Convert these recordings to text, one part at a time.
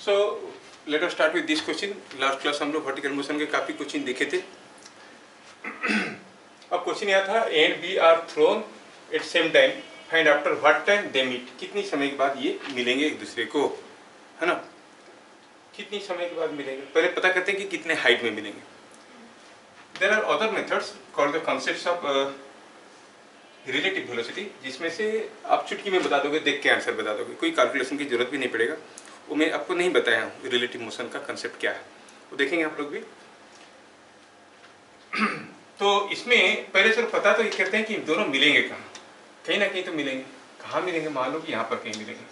So let us start with this question. Last class हम लोग vertical motion के काफ़ी क्वेश्चन देखे थे। अब क्वेश्चन यह था and B are thrown at same time, find after what time they meet. कितनी समय के बाद ये मिलेंगे एक दूसरे को, है ना? कितनी समय के बाद मिलेंगे, पहले पता करते हैं कि कितने हाइट में मिलेंगे। There are other methods called the concepts of relative velocity, जिसमें से आप चुटकी में बता दोगे, देख के आंसर बता दोगे, कोई कैलकुलेशन की जरूरत भी नहीं पड़ेगा। वो मैं आपको नहीं बताया हूँ रिलेटिव मोशन का कंसेप्ट क्या है, वो देखेंगे आप लोग भी। तो इसमें पहले से पता तो ये कहते हैं कि दोनों मिलेंगे कहाँ, कहीं ना कहीं तो मिलेंगे। कहाँ मिलेंगे? मान लो कि यहाँ पर कहीं मिलेंगे।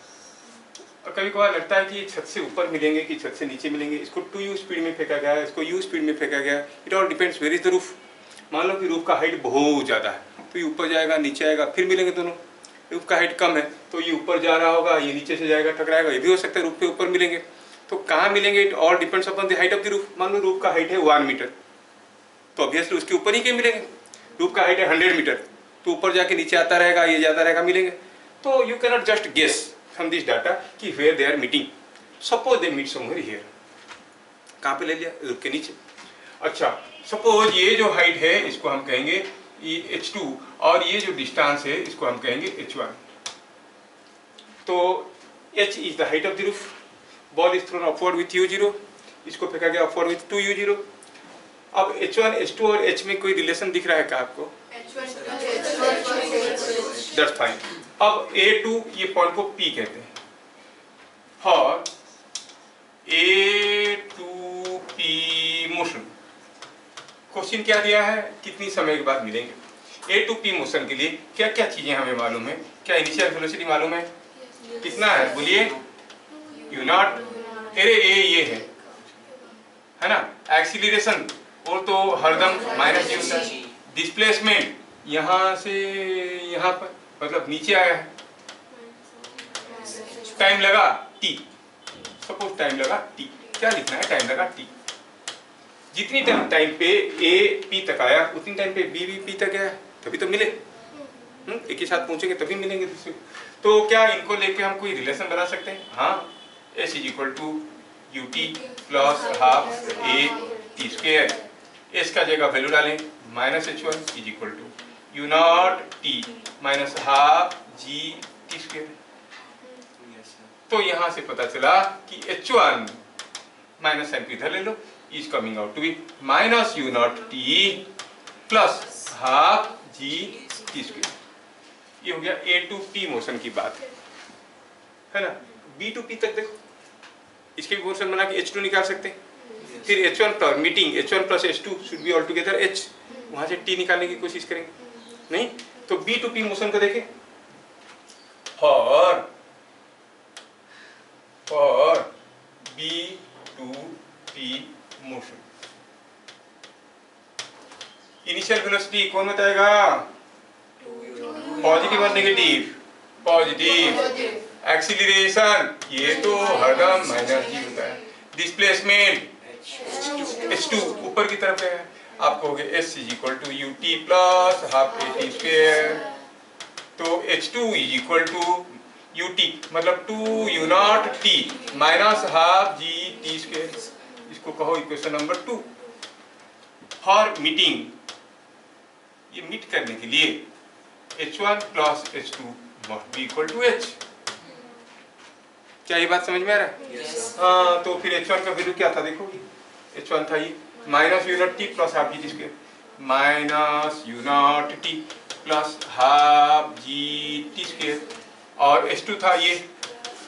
और कभी कभार लगता है कि छत से ऊपर मिलेंगे कि छत से नीचे मिलेंगे। इसको 2u स्पीड में फेंका गया है, इसको u स्पीड में फेंका गया है। It all depends where is the roof. मान लो कि रूफ का हाइट बहुत ज़्यादा है, तो ये ऊपर जाएगा, नीचे आएगा, फिर मिलेंगे दोनों। रूफ का हाइट कम है तो ये ऊपर जा रहा होगा, ये नीचे से जाएगा, टकराएगा, ये भी हो सकता है रूफ के ऊपर मिलेंगे। तो कहाँ मिलेंगे? It all depends upon the height of the roof. मान लो रूफ का हाइट है 1 मीटर, तो ऑब्वियसली उसके ऊपर ही कहीं मिलेंगे। रूफ का हाइट है 100 मीटर, तो ऊपर जाके नीचे आता रहेगा, ये जाता रहेगा, मिलेंगे। तो you cannot just guess from this data कि where they are meeting. Suppose they meet somewhere here. कहाँ पे ले लिया? रूफ के नीचे। अच्छा, सपोज ये जो हाइट है इसको हम कहेंगे ये h2, और ये जो डिस्टेंस है इसको हम कहेंगे h1। तो h is the height of the roof. Ball is throne upward with u0, इसको फेंका गया अपवर्ड विथ 2u0। अब h1, h2 और h में कोई रिलेशन दिख रहा है क्या आपको? That's fine. अब a2, ये पॉइंट को p कहते हैं, और a2p मोशन। क्वेश्चन क्या दिया है? कितनी समय के बाद मिलेंगे? a2p मोशन के लिए क्या क्या चीजें हमें मालूम है? क्या इनिशियल वेलोसिटी मालूम है? कितना है बोलिए? u not. अरे ये है ना? एक्सीलरेशन वो तो हरदम माइनस u है। डिस्प्लेसमेंट यहाँ से यहाँ पर, मतलब नीचे आया है। टाइम लगा t, सपोज टाइम लगा t। क्या लिखना है? टाइम लगा t। जितनी टाइम पे a p तक आया, उतनी टाइम पे b भी p तक गया, तभी तो मिले। एक ही साथ पहुंचेंगे तभी मिलेंगे दूसरे। तो क्या इनको लेके हम कोई रिलेशन बना सकते हैं? हाँ, s is equal to ut plus half a t square. s का जगह वैल्यू डालें, minus h1 is equal to u naught t minus half g t square. तो यहाँ से पता चला कि h1 माइनस m इधर ले लो, is coming out to be minus u naught t plus half g t square। ये हो गया a to p मोशन की बात है ना? b to p तक देखो, इसके भी मोशन बना के h2 निकाल सकते हैं। फिर h1 पर meeting h1 plus h2 should be all together h, वहां से t निकालने की कोशिश करेंगे। नहीं तो b to p मोशन को देखें, और b to p motion. Initial velocity कौन बताएगा? पॉजिटिव और नेगेटिव? पॉजिटिव। एक्सीलरेशन ये तो हरदम माइनस जी होता है। डिस्प्लेसमेंट h2 ऊपर की तरफ है, आपको हो गया s is equal to ut plus half a t square. तो h2 is equal to ut मतलब 2u naught t minus half g t square. इसको कहो इक्वेशन नंबर 2। फॉर मीटिंग, ये मीट करने के लिए h1 plus h2 must be equal to h। क्या ये बात समझ में आ रहा है? yes. हाँ, तो फिर h1 का वैल्यू क्या था देखो, h1 था ये minus u naught t plus half g square, minus u naught t plus half g t square. और h2 था ये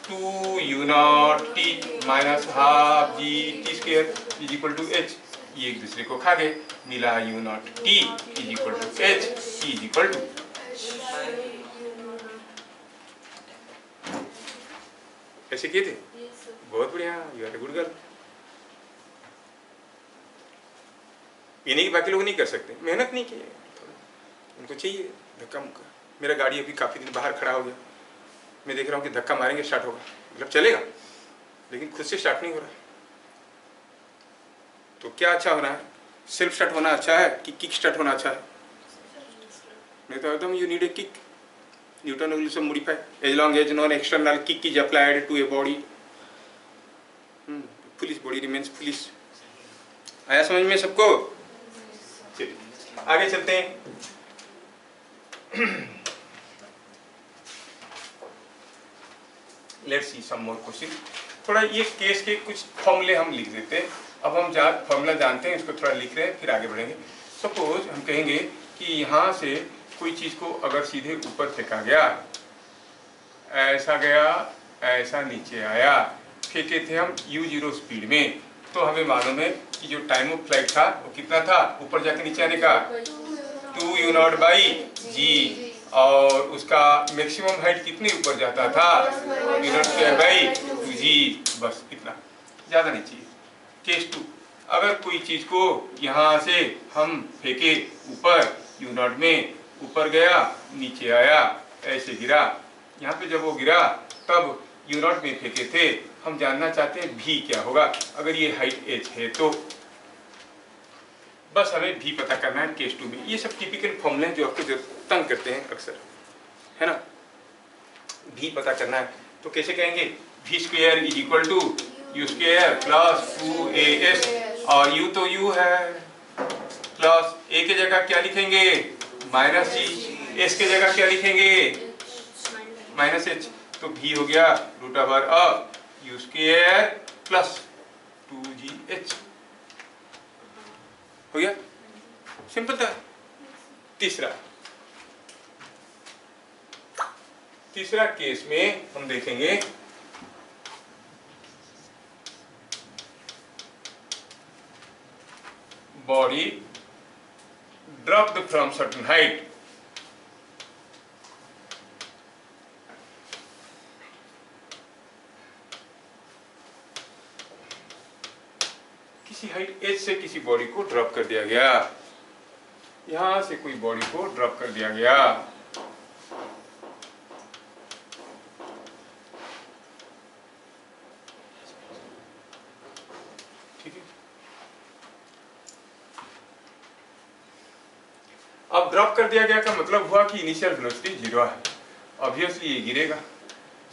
2u naught t minus half g t square is equal to h। ये एक दूसरे को खा गए, मिला u naught t is equal to h, t is equal to. ऐसे किए थे? बहुत बढ़िया, you are a good girl. ये नहीं कि बाकी लोग नहीं कर सकते, मेहनत नहीं की, उनको चाहिए धक्का मुक्का। मेरा गाड़ी अभी काफी दिन बाहर खड़ा हो गया, मैं देख रहा हूँ कि धक्का मारेंगे स्टार्ट होगा, मतलब चलेगा, लेकिन खुद से स्टार्ट नहीं हो रहा। तो क्या अच्छा होना है? सेल्फ स्टार्ट होना अच्छा है कि किक स्टार्ट होना अच्छा है? मैं तो कहता हूँ you need a kick. Newton rule से modify, as long as non external kick is applied to a body. Foolish body remains foolish. आया समझ में सबको? चलिए आगे चलते हैं। Let's see some more question. थोड़ा ये केस के कुछ फॉर्मूले हम लिख देते हैं। अब हम फॉर्मूला जानते हैं, इसको थोड़ा लिख रहे हैं, फिर आगे बढ़ेंगे। सपोज हम कहेंगे कि यहाँ से कोई चीज़ को अगर सीधे ऊपर फेंका गया, ऐसा गया, ऐसा नीचे आया, फेंके थे हम u0 स्पीड में, तो हमें मालूम है कि जो टाइम ऑफ फ्लाइट था वो कितना था ऊपर जाके नीचे आने का, 2u0 बाई जी। और उसका मैक्सिमम हाइट कितनी ऊपर जाता था, u0 स्क्वायर बाई 2g। बस इतना, ज़्यादा नहीं चाहिए। केस 2, अगर कोई चीज़ को यहाँ से हम फेंके ऊपर u0 में, ऊपर गया नीचे आया, ऐसे गिरा, यहाँ पे जब वो गिरा तब u0 में फेंके थे, हम जानना चाहते हैं v क्या होगा अगर ये हाइट h है तो। बस हमें v पता करना है केस 2 में। ये सब टिपिकल फॉर्मूले हैं जो आपको जो तंग करते हैं अक्सर, है ना। v पता करना है तो कैसे कहेंगे, v square is equal to u square plus 2as, और u तो u है, प्लस a की जगह क्या लिखेंगे माइनस g, s की जगह क्या लिखेंगे माइनस h, तो v हो गया root over u square plus 2gh। हो गया, सिंपल था। तीसरा केस में हम देखेंगे body dropped from certain height, किसी हाइट h से किसी बॉडी को ड्रॉप कर दिया गया, यहां से कोई बॉडी को ड्रॉप कर दिया गया, ठीक है। अब ड्रॉप कर दिया गया का मतलब हुआ कि इनिशियल वेलोसिटी 0 है, ऑब्वियसली ये गिरेगा।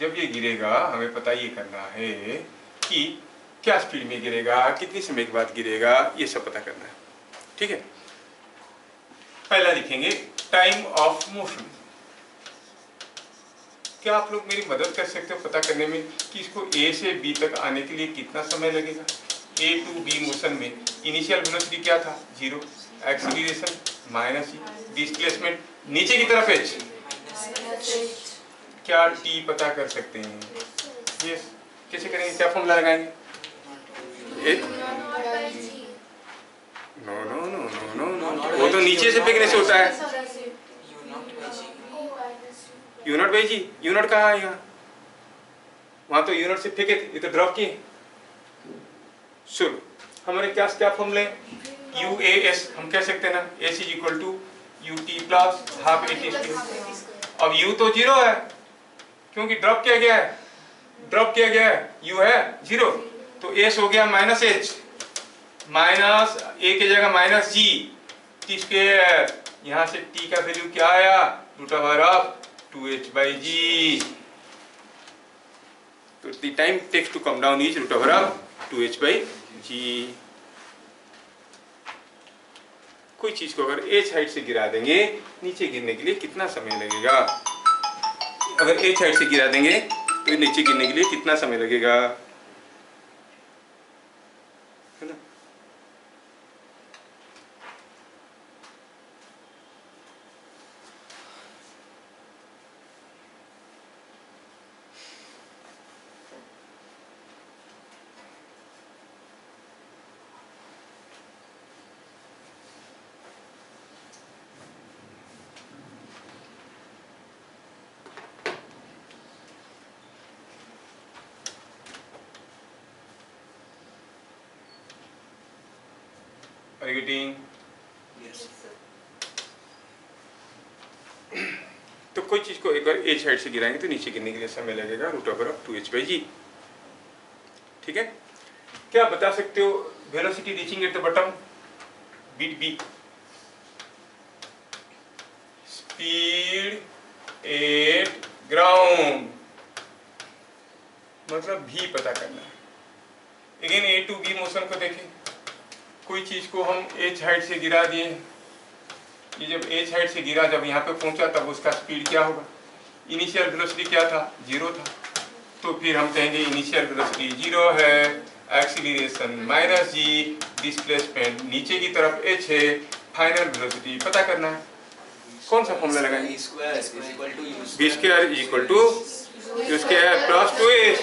जब ये गिरेगा हमें पता ये करना है कि क्या स्पीड में गिरेगा, कितनी समय के बाद गिरेगा, ये सब पता करना है, ठीक है। पहला लिखेंगे टाइम ऑफ मोशन। क्या आप लोग मेरी मदद कर सकते हो पता करने में कि इसको A से B तक आने के लिए कितना समय लगेगा। A to B मोशन में इनिशियल वेलोसिटी क्या था 0, एक्सीलरेशन माइनस e, डिस्प्लेसमेंट नीचे की तरफ h, क्या t पता कर सकते हैं। यस, कैसे करेंगे, क्या फॉर्मूला लगाएंगे। No no no no no no, वो तो नीचे से फेंकने से होता है। u0 बाई जी, u0 कहाँ आएगा, वहां तो u0 से फेंके थे, ये तो ड्रॉप किए। सुनो हमारे क्या फॉर्मूले, UAS हम कह सकते हैं ना, S is equal to UT plus half AT²। अब U तो 0 है क्योंकि ड्रॉप किया गया है, U है 0, तो S हो गया माइनस h, माइनस a की जगह माइनस g, t स्क्वायर, यहाँ से t का वैल्यू क्या आया root over of 2h by g, तो the time takes to come down is root over of 2h by g। कोई चीज को अगर h हाइट से गिरा देंगे नीचे गिरने के लिए कितना समय लगेगा, अगर h हाइट से गिरा देंगे तो नीचे गिरने के लिए कितना समय लगेगा, है ना। Are you getting? Yes. तो कोई चीज को एक बार h हाइट से गिराएंगे तो नीचे गिरने के लिए समय लगेगा root over of 2h by g, ठीक है। क्या बता सकते हो velocity reaching at the bottom, bit B, speed at ground, मतलब भी पता करना है। Again A to B motion को देखें, कोई चीज को हम एच हाइट से गिरा दिए, ये जब एच हाइट से गिरा, जब यहाँ पे पहुंचा तब उसका स्पीड क्या होगा, इनिशियल वेलोसिटी क्या था, 0 था, तो फिर हम कहेंगे इनिशियल वेलोसिटी 0 है, एक्सीलरेशन माइनस जी, डिस्प्लेसमेंट नीचे की तरफ h है, फाइनल वेलोसिटी पता करना है। कौन सा फॉर्मूला लगाएंगे, v square equal to u square plus 2a,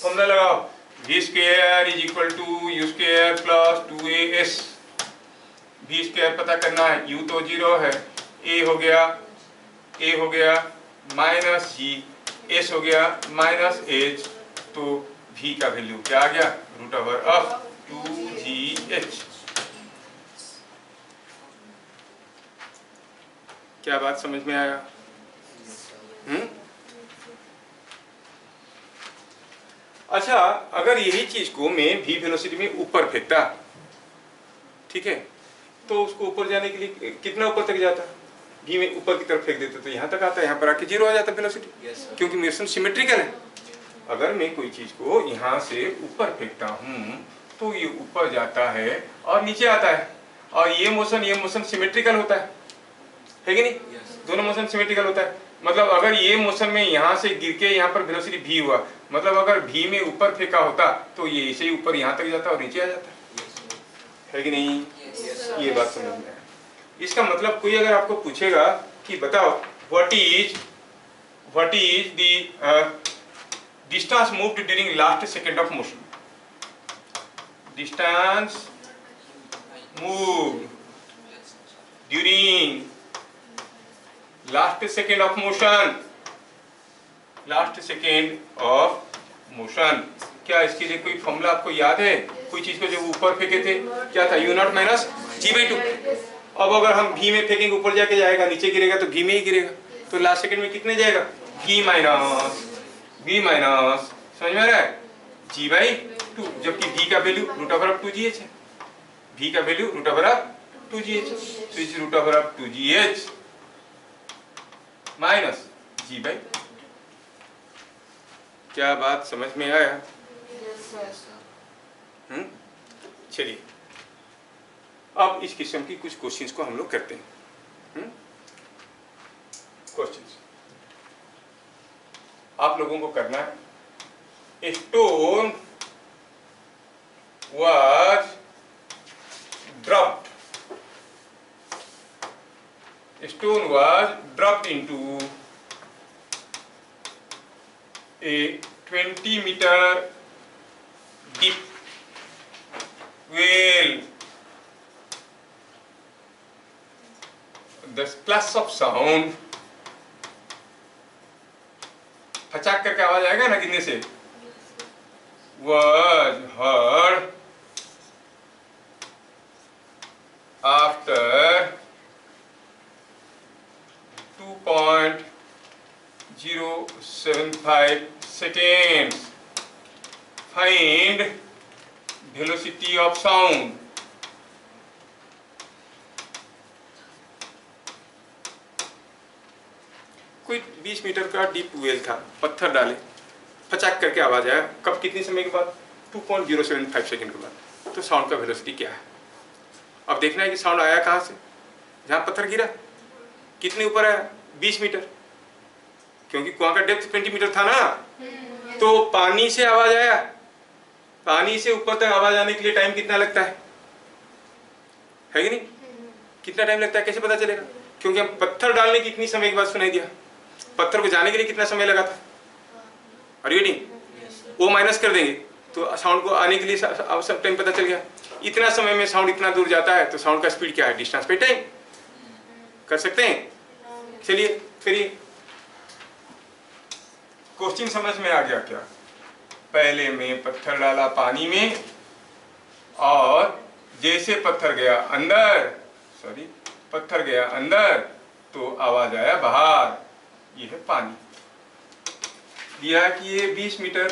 formula लगाओ, v square is equal to u square plus 2as, v square पता करना है, u तो 0 है, a हो गया माइनस जी, s हो गया माइनस h, तो v का वैल्यू क्या आ गया, रूट ओवर ऑफ 2gh। क्या बात समझ में आया? अच्छा, अगर यही चीज को मैं v वेलोसिटी में ऊपर फेंकता, ठीक है, तो उसको ऊपर जाने के लिए कितना ऊपर तक जाता, v में ऊपर की तरफ फेंक देते तो यहाँ तक आता है, यहाँ पर आके 0 आ जाता वेलोसिटी, क्योंकि मोशन सिमेट्रिकल है। अगर मैं कोई चीज को यहाँ से ऊपर फेंकता हूँ तो ये ऊपर जाता है और नीचे आता है, और ये मोशन सिमेट्रिकल होता है कि नहीं? दोनों मोशन सिमेट्रिकल होता है। मतलब अगर ये मोशन में यहाँ से गिर के यहाँ पर वेलोसिटी v हुआ, मतलब अगर v में ऊपर फेंका होता तो ये ऐसे ही ऊपर यहाँ तक जाता और नीचे आ जाता है कि नहीं? ये बात समझ में आया। इसका मतलब कोई अगर आपको पूछेगा कि बताओ what is the distance moved during last second of motion, distance moved during last second of motion, क्या इसके लिए कोई फॉर्मूला आपको याद है? कोई चीज को जब ऊपर फेंके थे क्या था, u0 माइनस g/2। अब अगर हम v में फेंकेंगे ऊपर जाके जाएगा, नीचे गिरेगा तो v में ही गिरेगा, तो लास्ट सेकेंड में कितने जाएगा, v माइनस, समझ में आ रहा है, g/2, जबकि v का value root over of 2gh है, v का value root over of 2gh, तो इस root over of 2gh minus g/2। क्या बात समझ में आया? चलिए अब इस किस्म की कुछ क्वेश्चंस को हम लोग करते हैं। क्वेश्चंस आप लोगों को करना है, a stone was dropped into a 20-meter deep well. The splash of sound, फचाक करके आवाज आएगा ना गिरने से, was heard after 2.075 seconds. Find velocity of sound. कोई 20 मीटर का डीप वेल था, पत्थर डाले, फचाक करके आवाज आया, कब, कितने समय के बाद, 2.075 सेकंड के बाद। तो साउंड का वेलोसिटी क्या है? अब देखना है कि साउंड आया कहाँ से, जहाँ पत्थर गिरा, कितने ऊपर आया, 20 मीटर, क्योंकि कुआं का डेप्थ 20 मीटर था ना, तो पानी से आवाज आया, पानी से ऊपर तक आवाज आने के लिए टाइम कितना लगता है कि नहीं? कितना टाइम लगता है, कैसे पता चलेगा? क्योंकि हम पत्थर डालने की कितनी समय के बाद सुनाई दिया, पत्थर को जाने के लिए कितना समय लगा था, और ये नहीं वो माइनस कर देंगे तो साउंड को आने के लिए सब टाइम पता चल गया। इतना समय में साउंड इतना दूर जाता है, तो साउंड का स्पीड क्या है, डिस्टेंस पे टाइम कर सकते हैं। चलिए करिए, क्वेश्चन समझ में आ गया क्या? पहले में पत्थर डाला पानी में, और जैसे पत्थर गया अंदर तो आवाज आया बाहर, ये है पानी। दिया कि ये 20 मीटर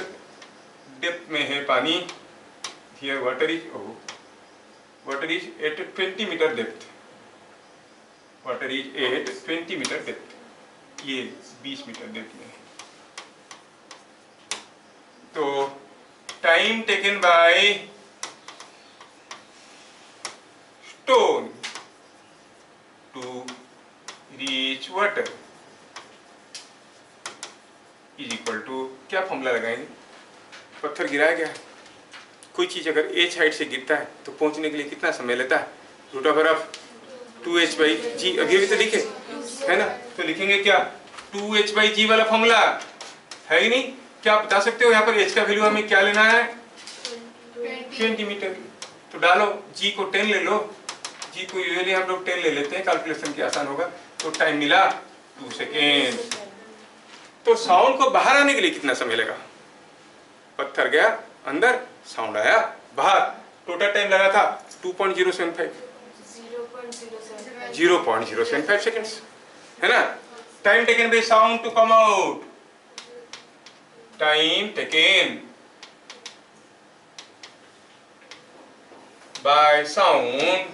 डेप्थ में है पानी, here water is at 20 meter depth, water is at 20 meter depth, ये 20 मीटर डेप्थ में है। तो time taken by stone to reach water is equal to, क्या फॉर्मूला लगाएंगे? पत्थर गिराया गया, कोई चीज़ अगर h हाइट से गिरता है तो पहुंचने के लिए कितना समय लेता है? रूट ओवर ऑफ 2h/g, अभी अभी तो लिखे है ना, तो लिखेंगे क्या? 2h/g वाला फॉर्मूला है ही नहीं। क्या आप बता सकते हो यहाँ पर h का वैल्यू हमें क्या लेना है? 20 मीटर। तो डालो, g को 10 ले लो, g को यूजुअली हम लोग 10 ले लेते हैं, कैलकुलेशन की आसान होगा। तो टाइम मिला 2 सेकेंड। तो साउंड को बाहर आने के लिए कितना समय लगा? पत्थर गया अंदर, साउंड आया बाहर, टोटल टाइम लगा था 0.075 सेकेंड्स, है ना? Time taken by sound to come out, time taken by sound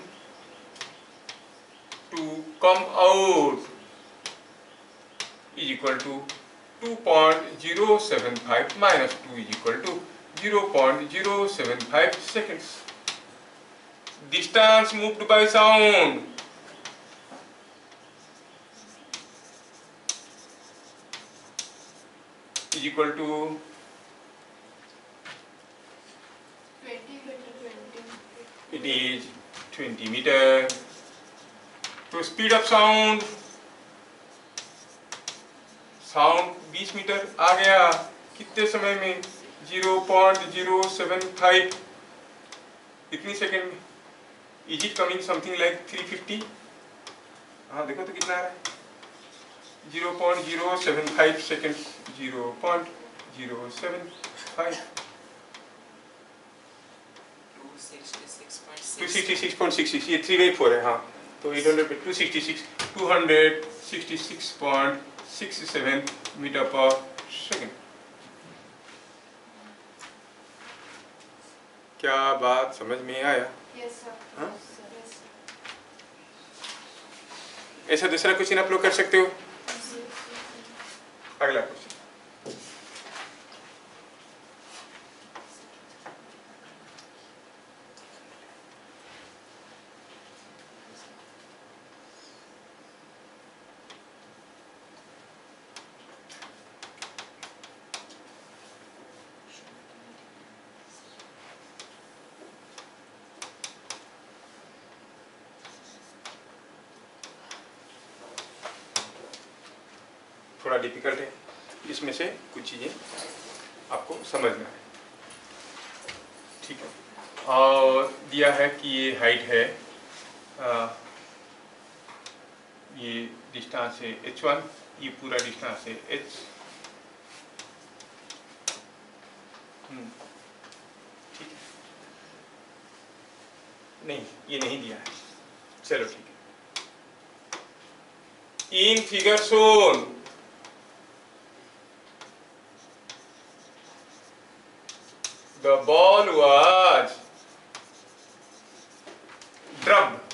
to come out is equal to 2.075 minus 2 is equal to 0.075 seconds. Distance moved by sound is equal to 20. It is 20 meter. तो speed of sound, sound 20 metre आ गया कितने समय में? 0.075 इतनी second में। Is it coming something like 350? हाँ देखो तो कितना आ रहा है? 0.075 सेकेंड, 0.075 266.66, ये 3/4 है। हाँ तो 800 पे 266 मीटर पर सेकेंड। क्या बात समझ में आया? Yes, sir. हाँ? Yes, sir. ऐसा दूसरा क्वेश्चन आप लोग कर सकते हो। अगला क्वेश्चन, थोड़ा डिफिकल्ट है, इसमें से कुछ चीज़ें आपको समझना है, ठीक है? और दिया है कि ये हाइट है, ये डिस्टेंस है h1, ये पूरा डिस्टेंस है h। ठीक है, नहीं ये नहीं दिया है, चलो ठीक है। In figure shown the ball was dropped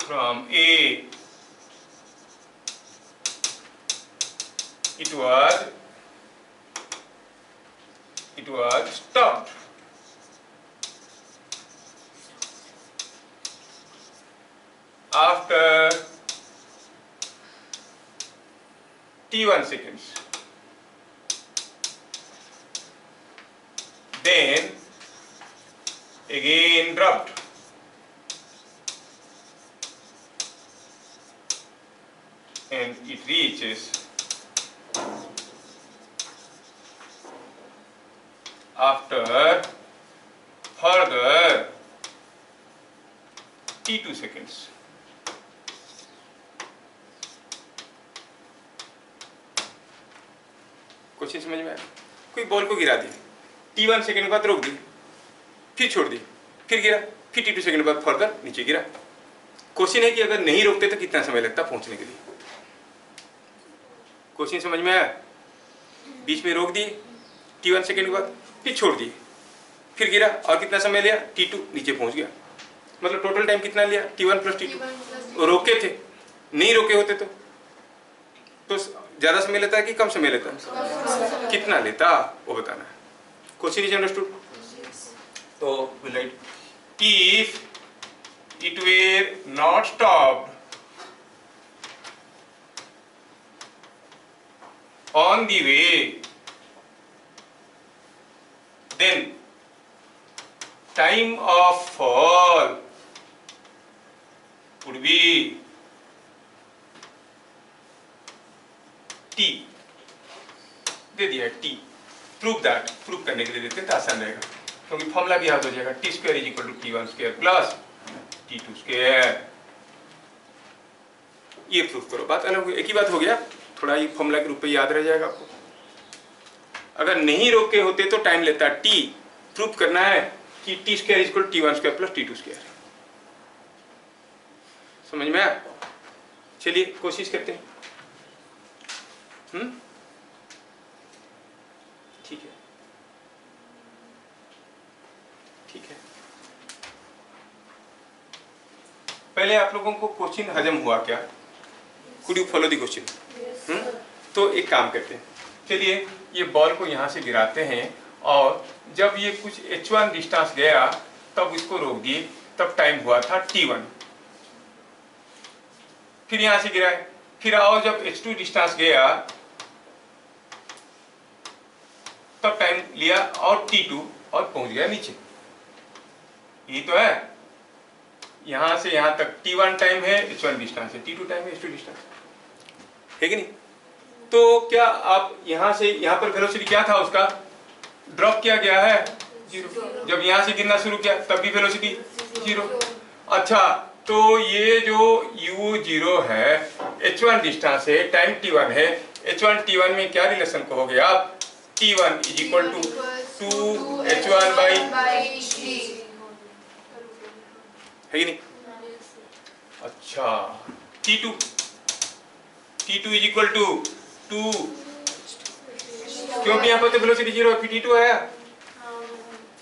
from A. It was stopped after t1 seconds. Then again dropped and it reaches after further t2 seconds. Question समझ में आया? कोई बॉल को गिरा दिया, t1 सेकंड के बाद रोक दी, फिर छोड़ दी, फिर गिरा, फिर t2 सेकंड के बाद फर्दर नीचे गिरा। क्वेश्चन है कि अगर नहीं रोकते तो कितना समय लगता पहुंचने के लिए? क्वेश्चन समझ में आया? बीच में रोक दिए t1 सेकंड के बाद, फिर छोड़ दिए, फिर गिरा और कितना समय लिया? t2 नीचे पहुंच गया। मतलब टोटल टाइम कितना लिया? t1 plus t2। रोके थे, नहीं रोके होते तो ज्यादा समय लेता है कि कम समय लेता है? कितना लेता वो बताना है। Question is understood? तो will write if it were not stopped on the way, then time of fall would be t। दे दिया t। प्रूव दैट, प्रूव करने के लिए देते हैं तो आसान रहेगा, क्योंकि फॉर्मूला भी याद हो जाएगा। T square is equal to टी1 स्क्वायर प्लस टी2 स्क्वायर। ये प्रूव करो, बात अलग, एक ही बात हो गया, थोड़ा ये फॉर्मूला के रूप में याद रह जाएगा आपको। अगर नहीं रोके होते तो टाइम लेता टी, प्रूव करना है कि T square is equal to टी1 स्क्वायर प्लस टी2 स्क्वायर। समझ में आया? चलिए कोशिश करते हैं। ठीक है, ठीक है। पहले आप लोगों को क्वेश्चन हजम हुआ क्या? Could you follow the question? तो एक काम करते हैं, चलिए ये बॉल को यहाँ से गिराते हैं और जब ये कुछ h1 डिस्टेंस गया तब इसको रोक दिए, तब टाइम हुआ था t1। फिर यहाँ से गिराए, फिर और जब h2 डिस्टेंस गया तब टाइम लिया और t2 और पहुंच गया नीचे। यही तो है, यहां से यहां तक t1 टाइम है, h1 डिस्टेंस है, t2 टाइम है, h2 डिस्टेंस है कि नहीं? तो क्या आप यहां से यहां पर वेलोसिटी क्या था उसका? ड्रॉप किया गया है 0। जब यहां से गिरना शुरू किया तब भी वेलोसिटी 0। अच्छा, तो ये जो u0 है, h1 डिस्टेंस है, टाइम t1 है, h1 t1 में क्या रिलेशन कहोगे आप? t1 is equal to 2h1 by है कि नहीं? अच्छा, t2 इज इक्वल टू 2, क्योंकि यहाँ पर तो वेलोसिटी 0 है, फिर t2 आया,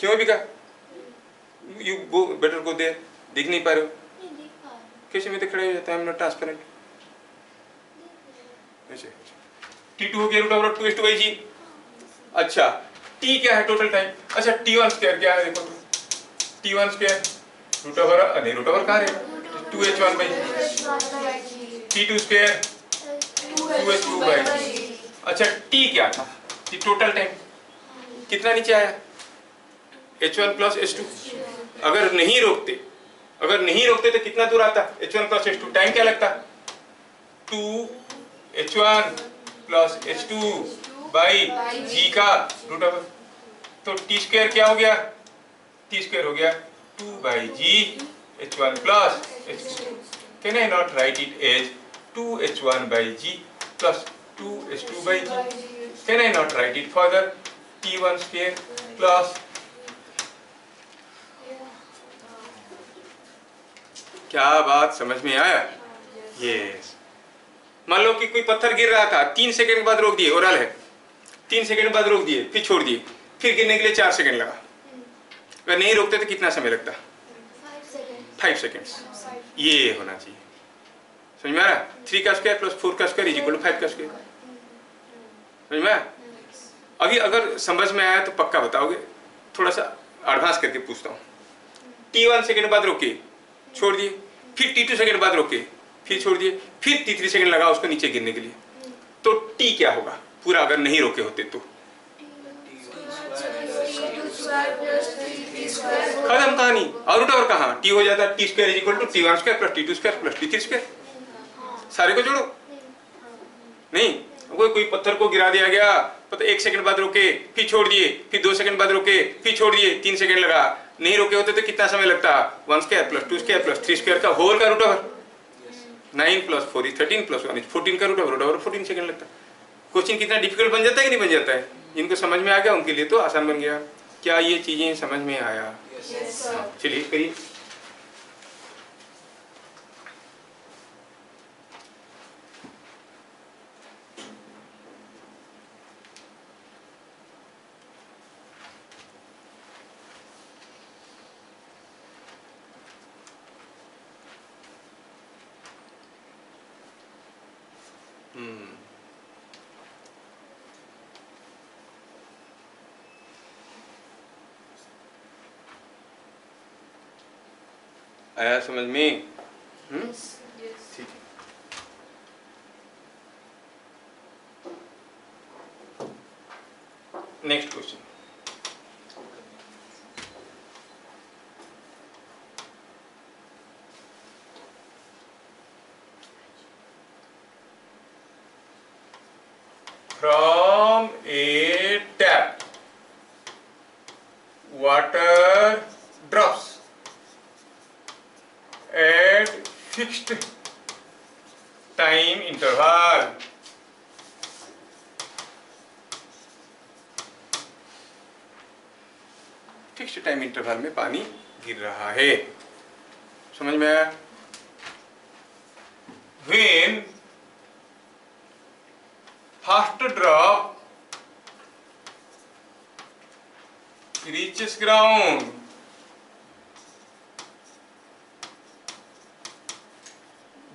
क्यों भी का? You go better go there. दिख नहीं पा रहे हो? कैसे में तो खड़े हो जाता है, नॉट ट्रांसपेरेंट। t2 हो गया रूट ओवर 2h2/g। अच्छा, t क्या है टोटल टाइम? अच्छा, t1 स्क्वायर क्या है देखो तो, t1 स्क्वायर रूट ओवर, नहीं रूट ओवर कहाँ है, 2h1/g, t2 स्क्वायर 2h2/g। अच्छा, t क्या था? टोटल टाइम कितना नीचे आया? h1 plus h2। अगर नहीं रोकते तो कितना दूर आता? h1 plus h2। टाइम क्या लगता? 2h1 plus h2 by g का रूट ओवर। तो t स्क्वायर क्या हो गया? t स्क्वायर हो गया 2/g h1 plus h2। Can I not write it as 2h1/g plus 2h2/g? Can I not write it further t1 square plus, क्या बात समझ में आया? यस। मान लो कि कोई पत्थर गिर रहा था, 3 सेकंड बाद रोक दिए, ओरल है, 3 सेकंड बाद रोक दिए, फिर छोड़ दिए, फिर गिरने के लिए 4 सेकंड लगा। अगर नहीं रोकते तो कितना समय लगता? 5 सेकंड्स। ये होना चाहिए, समझ में आ रहा? 3 का स्क्वायर प्लस 4 का स्क्वायर इज इक्वल टू 5 का स्क्वायर। समझ में आया? अभी अगर समझ में आया तो पक्का बताओगे? थोड़ा सा एडवांस करके पूछता हूँ। t1 सेकंड बाद रोके, छोड़ दिए, फिर t2 सेकंड बाद रोके, फिर छोड़ दिए, फिर t3 सेकंड लगा उसको नीचे गिरने के लिए, तो t क्या होगा पूरा अगर नहीं रोके होते तो? खत्म कहानी। और रूट ओवर कहाँ? t हो जाता t square is equal to t1 square plus t2 square plus t3 square. सारे को जोड़ो। नहीं, कोई पत्थर को गिरा दिया गया, पता 1 सेकंड बाद रोके, फिर छोड़ दिए, फिर 2 सेकंड बाद रोके, फिर छोड़ दिए, 3 सेकंड लगा, नहीं रोके होते तो कितना समय लगता? 1 square plus 2 square plus 3 square का होल का root over. 9 plus 4 is 13 plus 1 is 14 का रूट ओवर 14 सेकंड लगता। क्वेश्चन कितना डिफिकल्ट बन जाता है कि नहीं बन जाता है? जिनको समझ में आ गया उनके लिए तो आसान बन गया। क्या ये चीजें समझ में आया? चलिए करिए। आया समझ में? ठीक है। Next question, from a tap water drops at fixed time interval. Fixed time interval में पानी गिर रहा है, समझ में आया? When first drop reaches ground,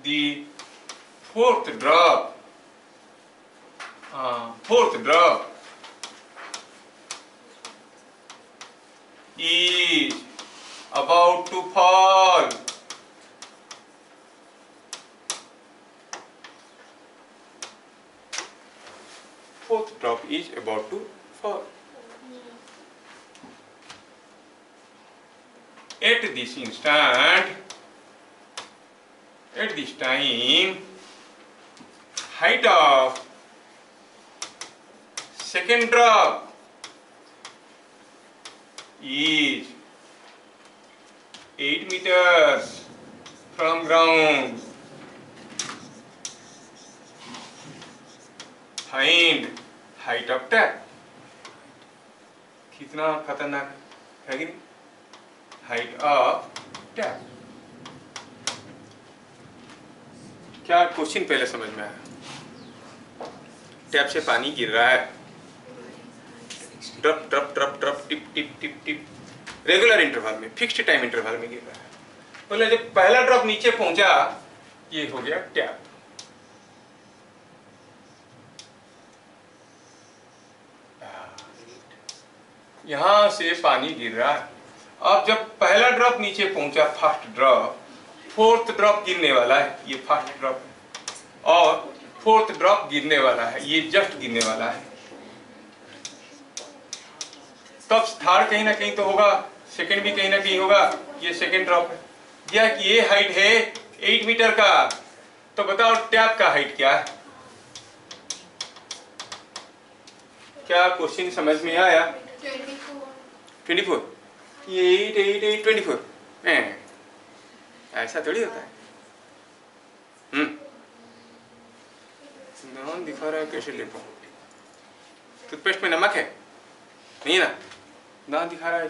the fourth drop is about to fall. Fourth drop is about to fall. At this instant, at this time, height of second drop is 8 meters from ground. Find height of tap. कितना खतरनाक है कि नहीं? Height of tap. क्या question पहले समझ में आया? टैप से पानी गिर रहा है, drop drop drop drop tip tip tip tip, regular interval में, फिक्स्ड टाइम इंटरवल में गिर रहा है। बोले जब पहला ड्रॉप नीचे पहुंचा, ये हो गया टैप। यहां से पानी गिर रहा है। अब जब पहला ड्रॉप नीचे पहुंचा, फर्स्ट ड्रॉप, फोर्थ ड्रॉप गिरने वाला है, ये फर्स्ट ड्रॉप है, और फोर्थ ड्रॉप गिरने वाला है, ये जस्ट गिरने वाला है। तब थर्ड कहीं ना कहीं तो होगा, सेकंड भी कहीं ना कहीं होगा। ये सेकंड ड्रॉप है, या कि ये हाइट है 8 मीटर का, तो बताओ टैप का हाइट क्या है? क्या क्वेश्चन समझ में आया? 24। ये 8 8 8 24 ऐसा थोड़ी होता है। नाम दिखा रहा है, कैसे ले पाऊं? टूथपेस्ट में नमक है नहीं ना? नाम दिखा रहा है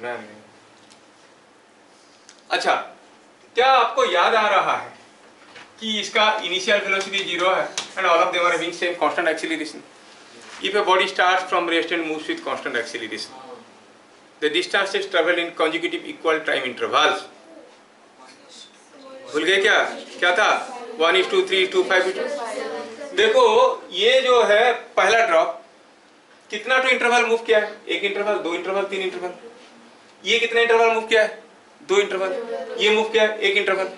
नहीं। अच्छा, क्या आपको याद आ रहा है कि इसका इनिशियल वेलोसिटी 0 है and all of them are having same constant acceleration? If a body starts from rest and moves with constant acceleration, the distances traveled in consecutive equal time intervals. भूल गए क्या? क्या था? 1:2, 3:2, 5:2। देखो ये जो है पहला ड्रॉप, कितना तो इंटरवल मूव किया है? 1 इंटरवल, 2 इंटरवल, 3 इंटरवल। ये कितना इंटरवल मूव किया है? 2 इंटरवल। ये मूव किया है 1 इंटरवल।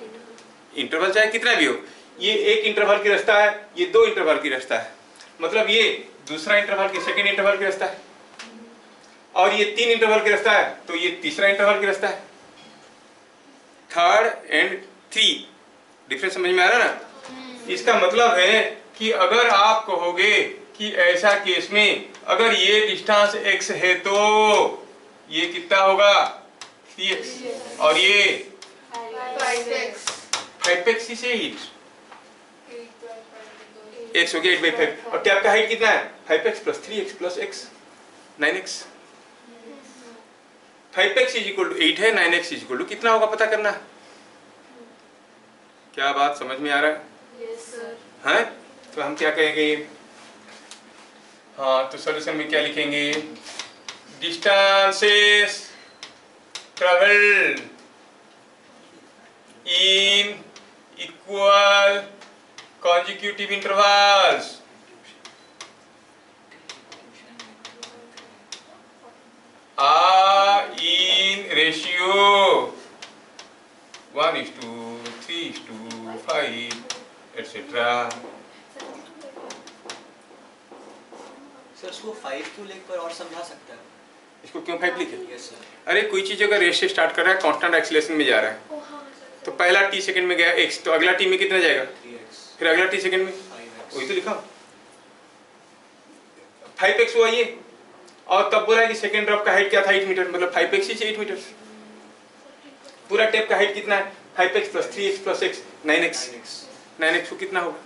इंटरवल चाहे कितना भी हो, ये 1 इंटरवल की रास्ता है, ये 2 इंटरवल की रास्ता है। मतलब ये दूसरा इंटरवल की सेकंड इंटरवल की रास्ता है, और ये 3 इंटरवल की रास्ता है, तो ये तीसरा इंटरवल की रास्ता है। थर्ड एंड 3 डिफरेंस समझ में आ रहा ना? इसका मतलब है कि अगर आप कहोगे कि ऐसा केस में अगर ये डिस्टेंस x है तो ये कितना होगा? 3x, और ये 5x से 8 x हो गया 8/5। और टैप का हाइट कितना है? 5x + 3x + x 9x। 5x = 8 है, 9x = कितना होगा पता करना। क्या बात समझ में आ रहा है? Yes, sir. हाँ, तो हम क्या कहेंगे? हाँ, तो सॉल्यूशन में क्या लिखेंगे? Distances travelled in equal consecutive intervals are in ratio 1:3:5 etcetera. Sir उसको 5 क्यों लिखकर और समझा सकता है? इसको क्यों 5 लिखे? Yes sir. अरे कोई चीज अगर रेस से स्टार्ट कर रहा है, कांस्टेंट एक्सीलरेशन में जा रहा है, तो पहला t सेकंड में गया x, तो अगला t में कितना जाएगा? 3x। फिर अगला t सेकंड में 5x। वही तो लिखा 5x हुआ ये। और तब बोला कि सेकंड ड्रॉप का हाइट क्या था? 8 मीटर, मतलब 5x ही 8 मीटर। पूरा टेप का हाइट कितना है? 5x + 3x + x 9x। 9x को कितना होगा,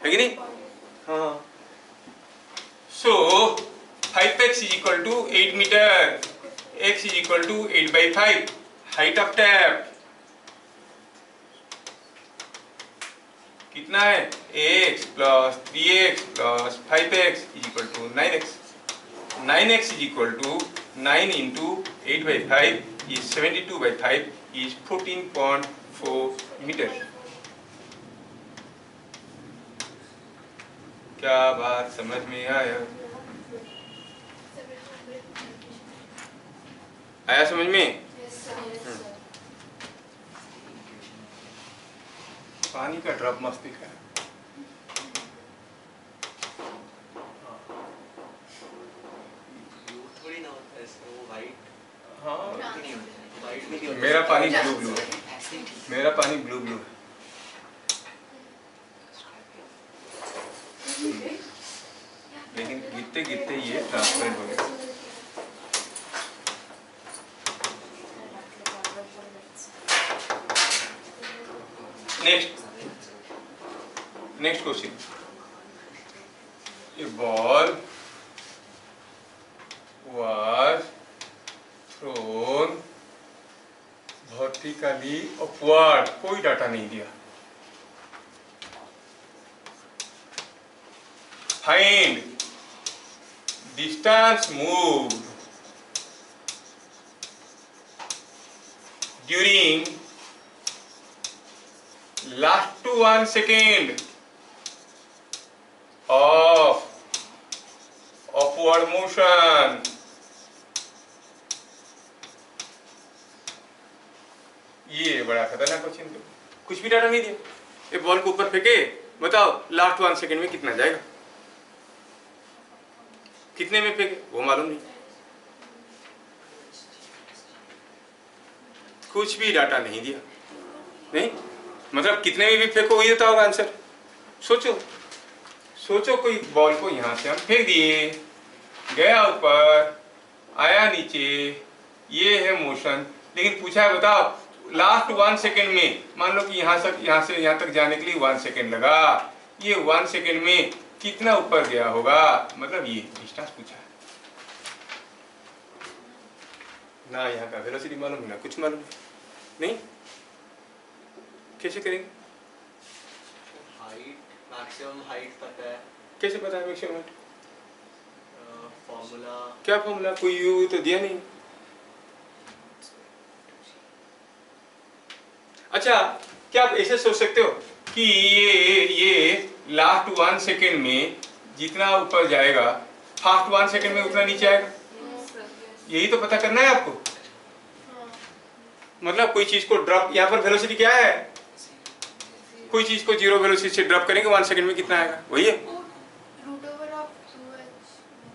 है कि नहीं? हाँ। So 5x = 8 meter, x = 8/5 height of tap कितना है? x + 3x + 5x = 9x। 9x = 9 × 8/5 is 72/5 is 14.4 meter. क्या बात समझ में आया? आया समझ में? पानी का ड्रॉप मस्त दिख रहा है। थोड़ी ना होता है इसमें, वो वाइट हाँ, नहीं होता है, वाइट भी नहीं होता। मेरा पानी ब्लू ब्लू है, मेरा पानी ब्लू ब्लू है। लेकिन गिरते गिरते ये ट्रांसपेरेंट हो गया। Next question. A ball was thrown vertically upward, कोई डाटा नहीं दिया। Find distance moved during last to 1 second of upward motion। ये बड़ा खतरनाक क्वेश्चन। तो कुछ भी डाटा नहीं दिया, ये बॉल को ऊपर फेंके, बताओ लास्ट 1 सेकंड में कितना जाएगा, कितने में फेंके वो मालूम नहीं, कुछ भी डाटा नहीं दिया। नहीं मतलब कितने में भी फेंको वही होता होगा आंसर। सोचो सोचो, कोई बॉल को यहां से हम फेंक दिए, गया ऊपर, आया नीचे, ये है मोशन, लेकिन पूछा है बताओ लास्ट 1 सेकंड में, मान लो कि यहाँ से यहाँ तक जाने के लिए 1 सेकंड लगा, ये 1 सेकंड में कितना ऊपर गया होगा, मतलब ये डिस्टेंस पूछा है ना। यहाँ का वेलोसिटी मालूम है ना, कुछ मालूम नहीं, कैसे करेंगे? हाइट, मैक्सिमम हाइट पता है। कैसे पता है मैक्सिमम? फॉर्मूला। क्या फॉर्मूला? कोई यू तो दिया नहीं। अच्छा, क्या आप ऐसे सोच सकते हो कि ये लास्ट 1 सेकंड में जितना ऊपर जाएगा, फास्ट 1 सेकंड में उतना नीचे आएगा? यही तो पता करना है आपको। मतलब कोई चीज को ड्रॉप, यहाँ पर वेलोसिटी क्या है, कोई चीज को 0 वेलोसिटी से ड्रॉप करेंगे 1 सेकंड में कितना आएगा, वही है।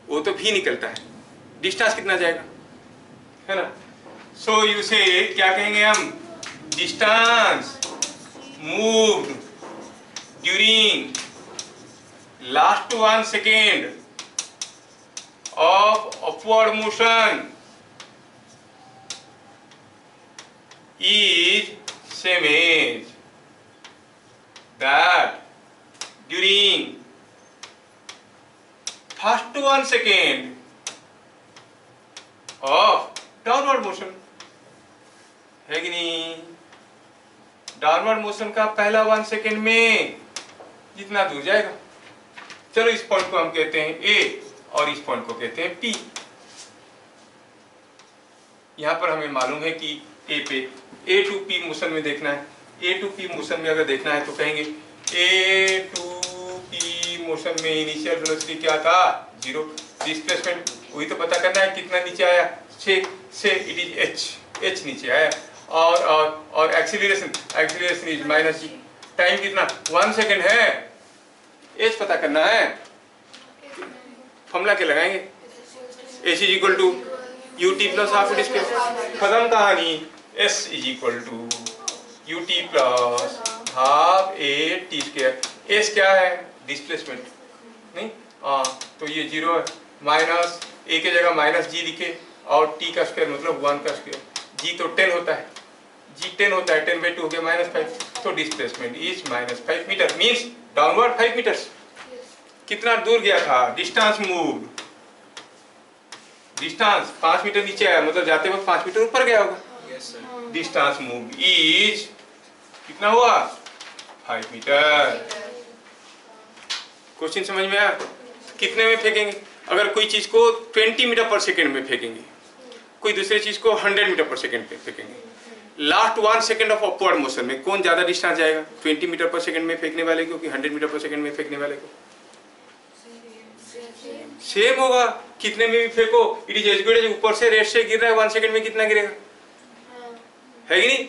वो तो भी निकलता है, डिस्टेंस कितना जाएगा, है ना। सो यू से क्या कहेंगे हम, distance moved during last 1 second of upward motion is same as that during first 1 second of downward motion, है कि नहीं। डाउनवर्ड मोशन का पहला 1 सेकेंड में जितना दूर जाएगा, चलो इस पॉइंट को हम कहते हैं ए और इस पॉइंट को कहते हैं पी। यहां पर हमें मालूम है कि ए पे ए टू पी मोशन में देखना है। ए टू पी मोशन में अगर देखना है तो कहेंगे ए टू पी मोशन में इनिशियल वेलोसिटी क्या था, 0। डिस्प्लेसमेंट वही तो पता करना है, कितना नीचे आया, से इट इज एच नीचे आया। और acceleration is minus G. Time कितना 1 सेकेंड है। एच पता करना है, फॉर्मूला क्या लगाएंगे, H is equal to U T plus half T square. खत्म कहानी। S is equal to U T plus half A T square. S क्या है, डिस्प्लेसमेंट नहीं, तो ये 0 है। माइनस ए की जगह माइनस जी लिखे और टी का स्क्वायर मतलब 1 का स्क्वायर। जी तो 10 होता है, जी 10 होता है, 10/2 हो गया -5। तो displacement is -5 meter, means downward 5 meters. कितना दूर गया था, डिस्टेंस मूव, डिस्टेंस 5 मीटर नीचे आया, मतलब जाते वक्त 5 मीटर ऊपर गया होगा। Yes sir. Distance move is कितना हुआ, 5 मीटर। क्वेश्चन समझ में आया? कितने में फेंकेंगे? अगर कोई चीज को 20 मीटर पर सेकेंड में फेंकेंगे, कोई दूसरी चीज को 100 मीटर पर सेकेंड पे फेंकेंगे, last 1 second of upward motion में कौन ज्यादा डिस्टेंस जाएगा, 20 मीटर पर सेकेंड में फेंकने वाले को कि 100 मीटर पर सेकेंड में फेंकने वाले को? सेम होगा, कितने में भी फेंको it is as good as ऊपर से रेट से गिर रहा है 1 सेकेंड में कितना गिरेगा, है कि नहीं?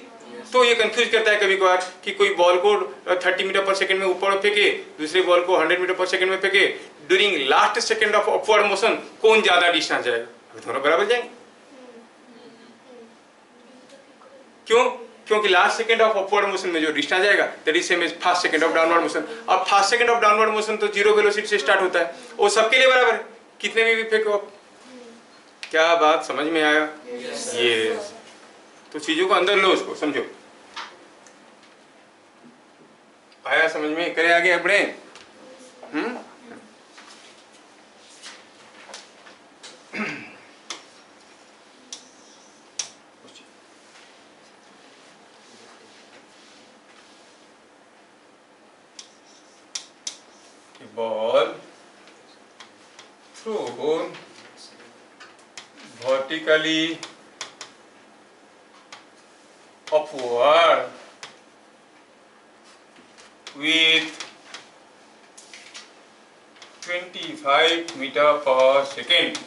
तो ये कंफ्यूज करता है कभी कभार कि कोई बॉल को 30 मीटर पर सेकेंड में ऊपर फेंके, दूसरे बॉल को 100 मीटर पर सेकेंड में फेंके, during last second of upward motion कौन ज्यादा डिस्टेंस जाएगा? दोनों बराबर जाएंगे। क्यों? क्योंकि last second of upward motion में जो डिस्टेंस जाएगा that is same as first second of downward motion. अब first second of downward motion तो 0 वेलोसिटी से स्टार्ट होता है, वो सबके लिए बराबर है, कितने में भी फेंको आप। क्या बात समझ में आया? यस। तो चीजों को अंदर लो, उसको समझो। आया समझ में? करे आगे अपने। ball thrown vertically upward with 25 meter per second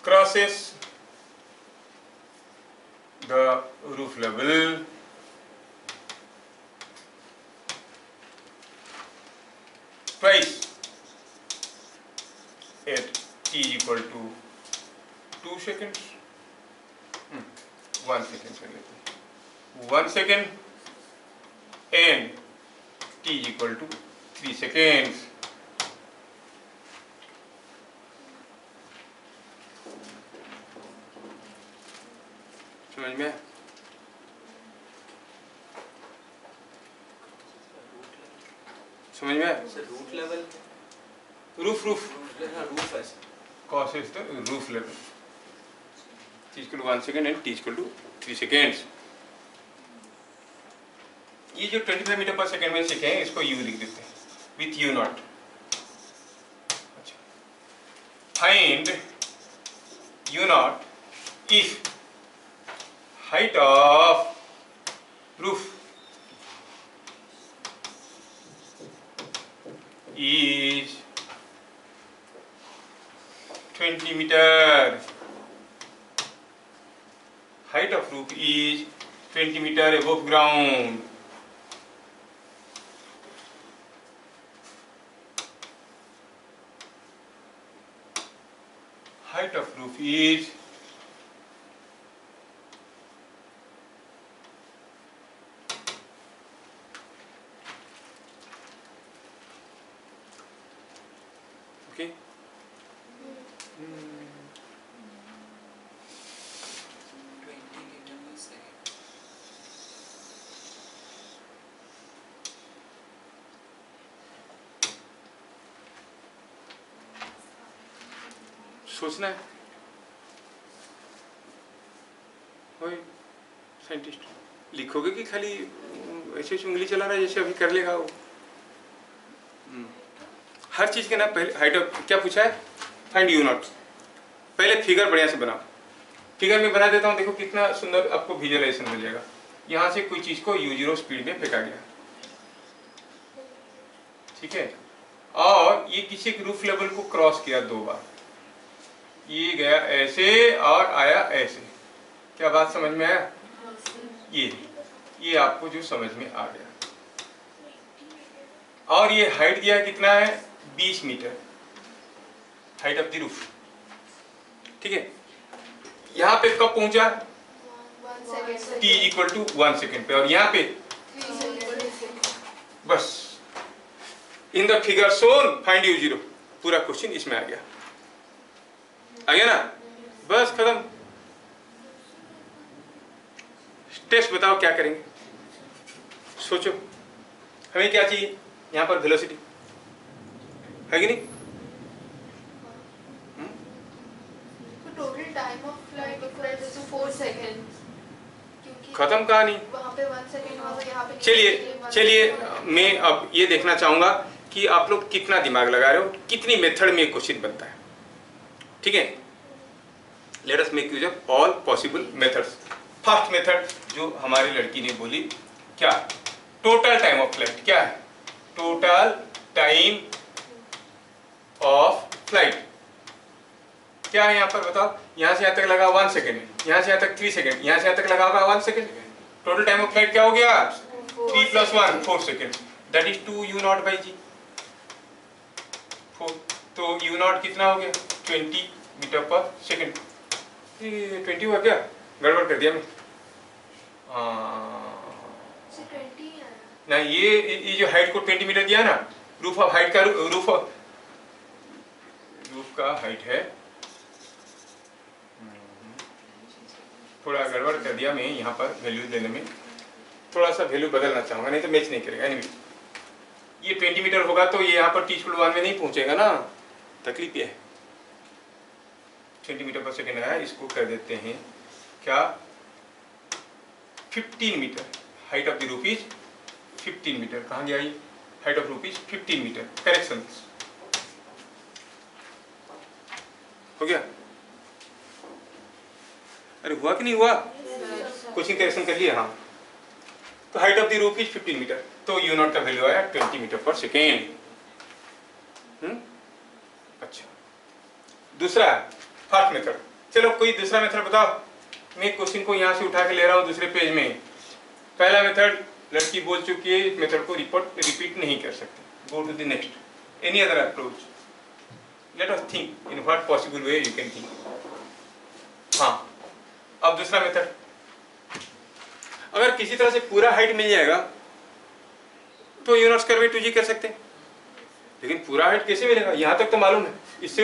crosses the roof level twice at t equal to 2 seconds. 1 second से लेते हैं 1 second and t equal to 3 seconds. समझ में? समझ में? Sir root level, roof roof है sir, cos is the roof level. t equal to 1 second and t equal to 3 seconds. ये जो 25 मीटर पर सेकेंड में सीखे हैं इसको u लिख देते हैं विथ u नॉट। अच्छा, find u not if height of roof is 20 meter. Height of roof is 20 meter above ground. Height of roof is okay. सोचना है साइंटिस्ट, लिखोगे कि खाली ऐसे उंगली चला रहा है जैसे अभी कर लेगा वो? हर चीज के ना पहले हाइट ऑफ क्या पूछा है, फाइंड यू नॉट। पहले फिगर बढ़िया से बनाओ। फिगर में बना देता हूँ, देखो कितना सुंदर आपको विजुअलाइजेशन मिल जाएगा। यहाँ से कोई चीज को u0 स्पीड में फेंका गया, ठीक है, और ये किसी रूफ लेवल को क्रॉस किया 2 बार। ये गया ऐसे और आया ऐसे, क्या बात समझ में आया? ये आपको जो समझ में आ गया। और ये हाइट दिया कितना है? 20 meter height of the roof. ठीक है, यहाँ पे कब पहुंचा? t इक्वल टू 1 सेकेंड पे, और यहाँ पे बस in the figure shown find u zero. पूरा क्वेश्चन इसमें आ गया ना? बस खत्म। टेस्ट बताओ क्या करेंगे? सोचो, हमें क्या चाहिए यहाँ पर? वेलोसिटी है कि नहीं? Total time of flight equals to 4 seconds. खत्म कहानी। वहाँ पे 1 सेकंड हुआ, यहाँ पे चलिए मैं अब ये देखना चाहूंगा कि आप लोग कितना दिमाग लगा रहे हो, कितनी मेथड में क्वेश्चन बनता है। ठीक है, let us make use of all possible methods. First method जो हमारी लड़की ने बोली, क्या? Total time of flight. क्या है? टोटल टाइम ऑफ फ्लाइट क्या है यहाँ पर बताओ? यहाँ से यहाँ तक लगा 1 सेकेंड, यहाँ से यहाँ तक 3 सेकेंड, यहाँ से यहाँ तक लगा होगा 1 second. Total time of flight क्या हो गया? 3 + 1 4 second, that is 2 u0 by g 4। तो u0 कितना हो गया? 20 मीटर पर सेकेंड। 20 हुआ क्या? गड़बड़ कर दिया मैं। ना, ये जो हाइट को 20 मीटर दिया ना, रूफ ऑफ हाइट का रूफ का हाइट है, थोड़ा गड़बड़ कर दिया मैं यहाँ पर वैल्यू देने में, थोड़ा सा वैल्यू बदलना चाहूँगा, नहीं तो मैच नहीं करेगा। एनीवे, ये 20 मीटर होगा तो ये यहाँ पर t/1 में नहीं पहुँचेगा ना, तकलीफ ये है। 20 मीटर पर सेकेंड आया, इसको कर देते हैं क्या? 15 meter. Height of the roof is 15 meter. कहाँ गया ये? Height of roof is 15 meter. Correction हो गया? अरे हुआ कि नहीं हुआ? क्वेश्चन करेक्शन कर लिया। हाँ, तो height of the roof is 15 meter, तो u0 का वैल्यू आया 20 मीटर पर सेकेंड। अच्छा, दूसरा फर्स्ट मेथड। चलो कोई दूसरा मेथड बताओ। मैं क्वेश्चन को यहाँ से उठा के ले रहा हूँ दूसरे पेज में। पहला मेथड लड़की बोल चुकी है, इस मेथड को रिपीट नहीं कर सकते। Go to the next, any other approach. Let us think in what possible way you can think. हाँ, अब दूसरा मेथड, अगर किसी तरह से पूरा हाइट मिल जाएगा तो u0 स्क्वायर बाई 2g कर सकते हैं, लेकिन पूरा हाइट कैसे मिलेगा? यहाँ तक तो मालूम है, इससे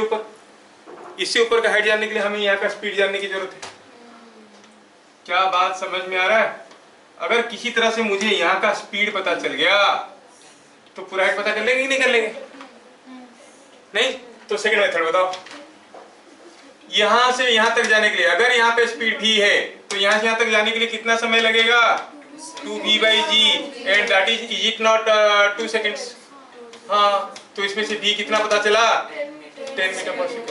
ऊपर का हाइट जानने के लिए हमें यहाँ का स्पीड जानने की जरूरत है। क्या बात समझ में आ रहा है? अगर किसी तरह से मुझे यहाँ का स्पीड पता चल गया तो पूरा हाइट पता कर लेंगे कि नहीं कर लेंगे? नहीं, तो सेकंड मेथड बताओ। यहाँ से यहाँ तक जाने के लिए अगर यहाँ पे स्पीड v है तो यहाँ से यहाँ तक जाने के लिए कितना समय लगेगा? 2v/g, and that is it not 2 seconds. हाँ, तो इसमें से v कितना पता चला? 10 मीटर पर सेकेंड।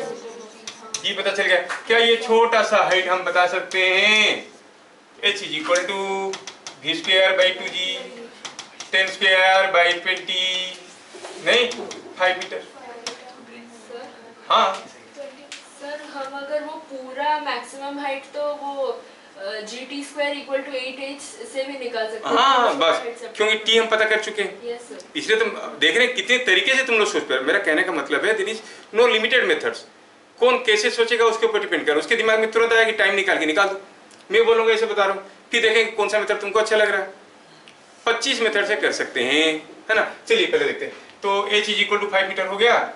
v पता चल गया। क्या ये छोटा सा हाइट हम बता सकते हैं? h is equal to v square by 2g 10 square by 20, नहीं 5 मीटर। हाँ सर, हम अगर वो पूरा मैक्सिमम हाइट तो वो GT square equal to 8h से भी निकाल सकते हैं। हाँ बस, क्योंकि टी हम पता कर चुके हैं। Yes sir. इसलिए तुम देख रहे हैं कितने तरीके से तुम लोग सोच पा रहे। मेरा कहने का मतलब है, there is no limited methods. कौन कैसे सोचेगा उसके ऊपर डिपेंड कर। उसके दिमाग में तुरंत आया कि टाइम निकाल दो। मैं बोलूंगा ऐसे बता रहा हूँ, फिर देखें कौन सा मेथड तुमको अच्छा लग रहा है। 25 मेथड से कर सकते हैं, है ना? चलिए पहले देखते हैं। तो h is equal to 5 metre हो गया।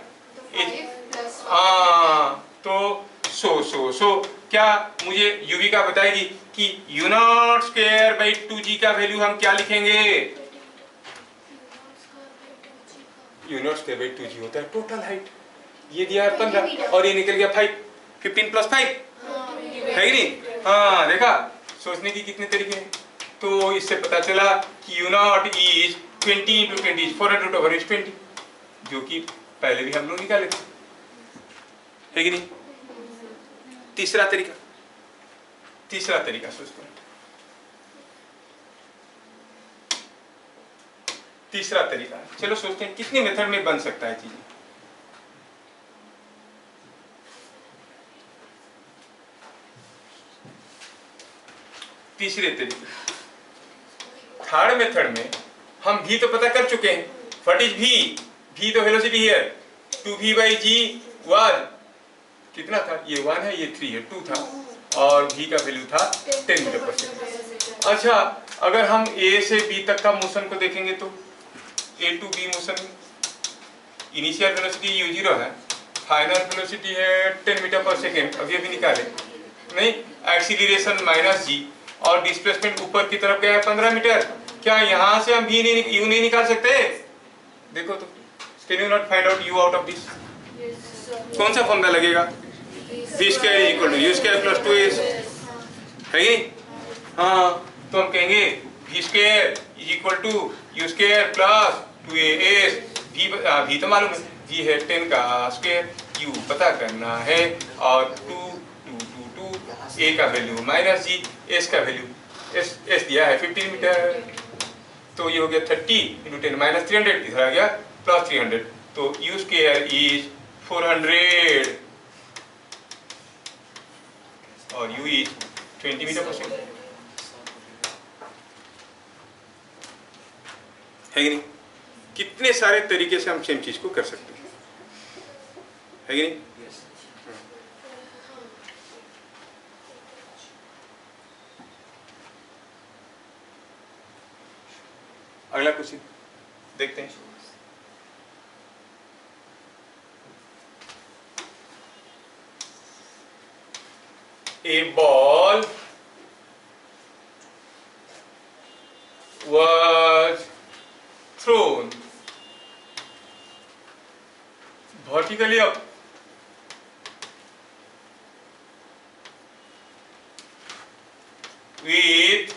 हाँ, तो सो क्या मुझे uv का बताएगी कि u0 स्क्वायर बाई 2g का वैल्यू हम क्या लिखेंगे? u0 स्क्वायर बाई 2g होता है टोटल हाइट। ये दिया है 15 और ये निकल गया 5, 15 + 5 है कि नहीं? हाँ, देखा सोचने की कितने तरीके हैं। तो इससे पता चला कि u0 इज 20 × 20 इज 400/20, जो कि पहले भी हम लोग निकाले थे, है कि नहीं? तीसरा तरीका सोचते हैं। तीसरा तरीका, चलो सोचते हैं कितने मेथड में बन सकता है चीजें। तीसरे तरीके, थर्ड मेथड में हम v तो पता कर चुके हैं, व्हाट इज v, v तो वेलोसिटी है, 2v/g वाज कितना था, ये 1 है, ये 3 है, 2 था, और v का वैल्यू था 10 मीटर पर सेकेंड। अच्छा, अगर हम a से b तक का मोशन को देखेंगे तो a to b मोशन में इनिशियल वेलोसिटी u0 है, फाइनल वेलोसिटी है 10 मीटर पर सेकेंड, अभी अभी निकाले नहीं, एक्सीलरेशन -g, और डिस्प्लेसमेंट ऊपर की तरफ गया है 15 मीटर। क्या यहाँ से हम v नहीं, u नहीं निकाल सकते? देखो तो, can you not find out u out of this? कौन सा फॉर्मूला लगेगा? v square is equal to u square plus 2a है कि? हाँ, तो हम कहेंगे v square is equal to u square plus 2as, v तो मालूम है, v है 10 का स्क्वायर, u पता करना है, और 2 a का वैल्यू -g, s का वैल्यू s दिया है 15 मीटर, तो ये हो गया 30 × 10 -300, इधर आ गया प्लस 300, तो u स्क्वायर इज 400 और u इज 20 मीटर पर सेकेंड, है कि नहीं? कितने सारे तरीके से हम सेम चीज को कर सकते हैं, है कि नहीं? अगला क्वेश्चन देखते हैं। A ball was thrown vertically up with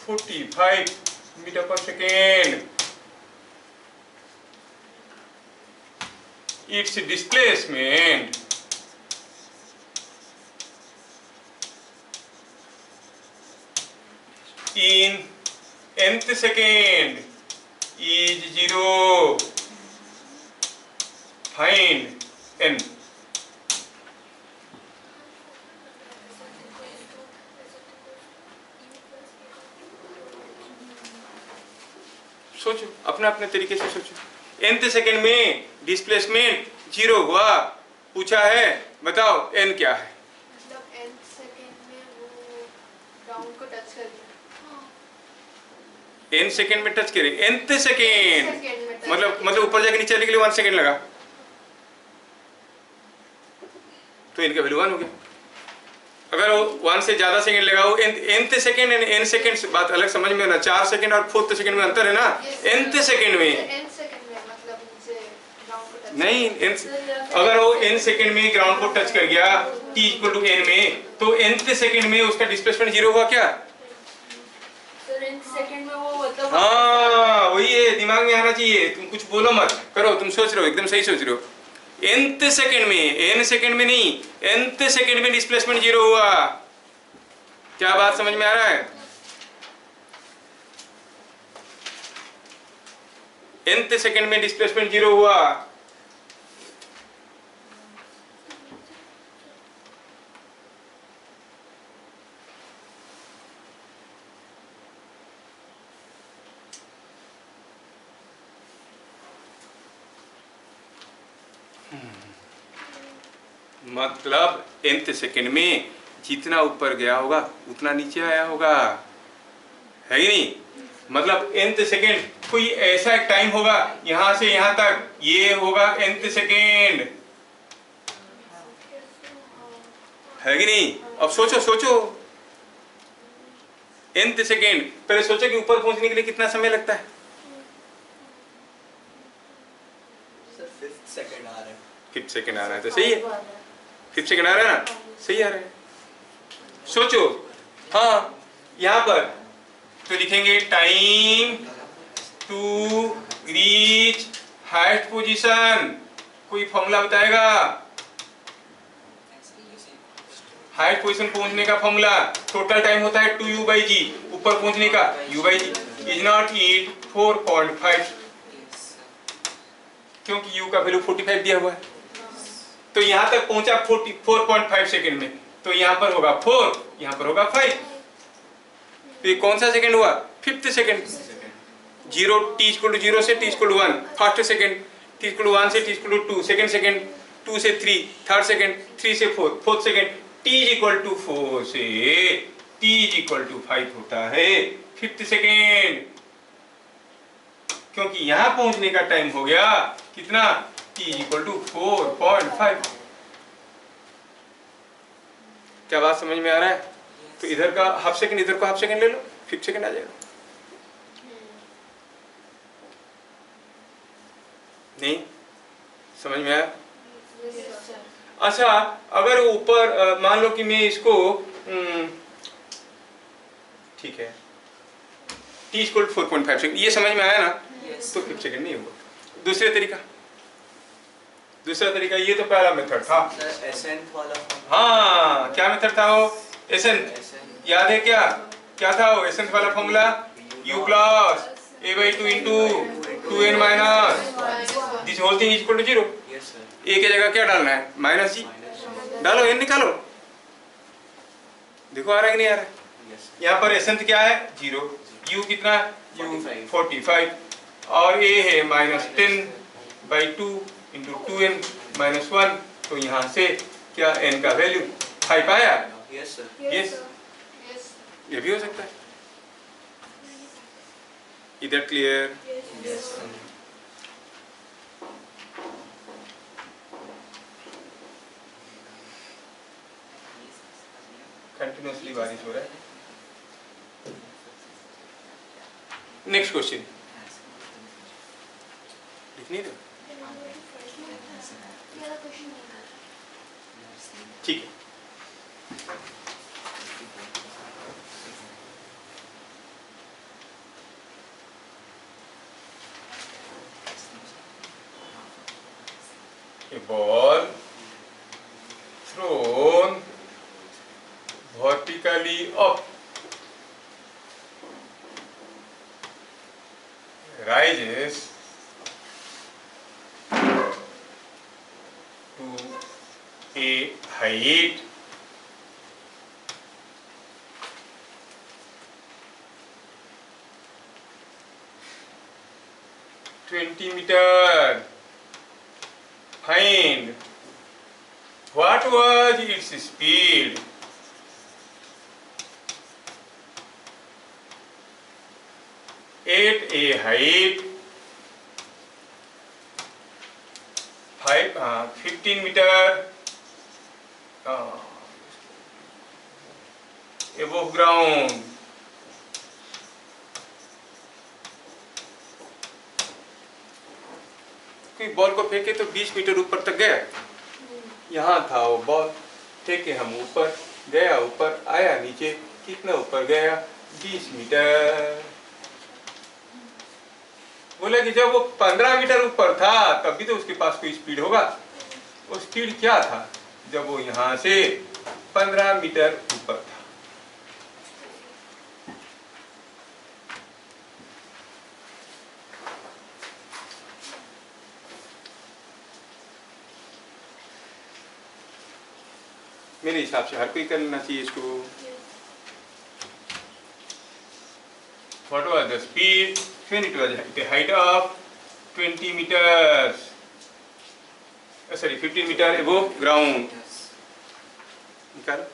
45 meter per second. Its displacement in nth second is 0. Find n. सोचो, अपने अपने तरीके से सोचो। nth सेकंड में डिस्प्लेसमेंट 0 हुआ, पूछा है, बताओ n क्या है? मतलब nth सेकंड में वो ग्राउंड को टच कर दिया। n सेकंड में टच करे, nth सेकंड मतलब ऊपर जाके नीचे आने के लिए 1 सेकंड लगा, तो इनका वैल्यू 1 हो गया। अगर वो 1 से ज्यादा सेकंड लगा, वो nth second and n second बात अलग समझ में ना, 4 सेकंड और 4th सेकंड में अंतर है ना। nth सेकंड में मतलब नीचे ग्राउंड को टच नहीं, अगर वो n सेकंड में ग्राउंड को टच कर गया t = n में, तो nth सेकंड में उसका डिस्प्लेसमेंट 0 हुआ क्या? सर nth सेकंड में वो मतलब, हाँ वही है, दिमाग में आना चाहिए, तुम कुछ बोलो मत, करो, तुम सोच रहे हो, एकदम सही सोच रहे हो। nth सेकंड में, n सेकंड में नहीं, nth सेकंड में डिस्प्लेसमेंट 0 हुआ। क्या बात समझ में आ रहा है? nth सेकंड में डिस्प्लेसमेंट 0 हुआ। मतलब nth सेकंड में जितना ऊपर गया होगा उतना नीचे आया होगा, है ही नहीं? मतलब nth सेकंड कोई ऐसा एक टाइम होगा, यहां से यहां तक ये होगा nth सेकंड, है कि नहीं? अब सोचो सोचो, nth सेकंड, पहले सोचो कि ऊपर पहुंचने के लिए कितना समय लगता है? सर 5th सेकंड आ रहा है। 5th सेकंड आ रहा है, तो सही है, 5th सेकंड आ रहा है ना, सही आ रहा है। सोचो, हाँ यहाँ पर तो लिखेंगे time to reach highest position, कोई फॉर्मूला बताएगा? हाईएस्ट पोजीशन पहुंचने का फॉर्मूला, टोटल टाइम होता है 2u/g, ऊपर पहुंचने का u/g इज नॉट इट 4.5, क्योंकि u का वैल्यू 45 दिया हुआ है, तो यहां तक पहुंचा 4.5 सेकंड में, तो यहाँ पर होगा 4, यहाँ पर होगा 5। तो ये कौन सा सेकंड हुआ? 5th second. 0 t = 0 से t = 1 फर्स्ट सेकंड, t = 1 से t = 2 सेकंड सेकंड, 2 से 3 थर्ड सेकंड, 3 से 4 फोर्थ सेकंड, t = 4 से t = 5 होता है 5th सेकंड। क्योंकि यहां पहुंचने का टाइम हो गया कितना? t = 4.5। क्या बात समझ में आ रहा है? तो इधर का हाफ सेकंड, इधर का हाफ सेकंड ले लो, 5th सेकंड आ जाएगा। नहीं समझ में आया? अच्छा, अगर ऊपर मान लो कि मैं इसको ठीक है t = 4.5 सेकंड, ये समझ में आया ना? तो 5th सेकंड नहीं होगा। दूसरा तरीका, ये तो पहला मेथड था। एसेंट वाला। हाँ, क्या मेथड था वो? एसेंट। याद है क्या था वो एसेंट वाला formula? u + a/2 * 2n - this whole thing = 0। a की जगह क्या डालना है? -g डालो, n निकालो। देखो आ रहा है कि नहीं आ रहा है? यहाँ पर एसेंट क्या है? 0। u कितना? u 45 और a है -10/2 * 2n - 1। तो यहाँ से क्या n का वैल्यू 5 आया? Yes sir. यस, ये भी हो सकता है। इधर क्लियर? कंटिन्यूअसली बारिश हो रहा है। नेक्स्ट क्वेश्चन लिखनी है। ठीक है, a ball thrown vertically up rises to a height (20 meters). Find what was its speed. At a height 15 meter above ground. कोई बॉल को फेंके तो 20 मीटर ऊपर तक गया। यहाँ था वो बॉल, फेंके हम ऊपर, गया ऊपर, आया नीचे, कितना ऊपर गया? 20 मीटर। बोला कि जब वो 15 मीटर ऊपर था तब भी तो उसके पास कोई स्पीड होगा। वो स्पीड क्या था जब वो यहाँ से 15 मीटर ऊपर था? मेरे हिसाब से हर कोई कर लेना चाहिए इसको। What was the speed when it was at a height of 20 meters? Sorry, 15 meter above ground. निकालो।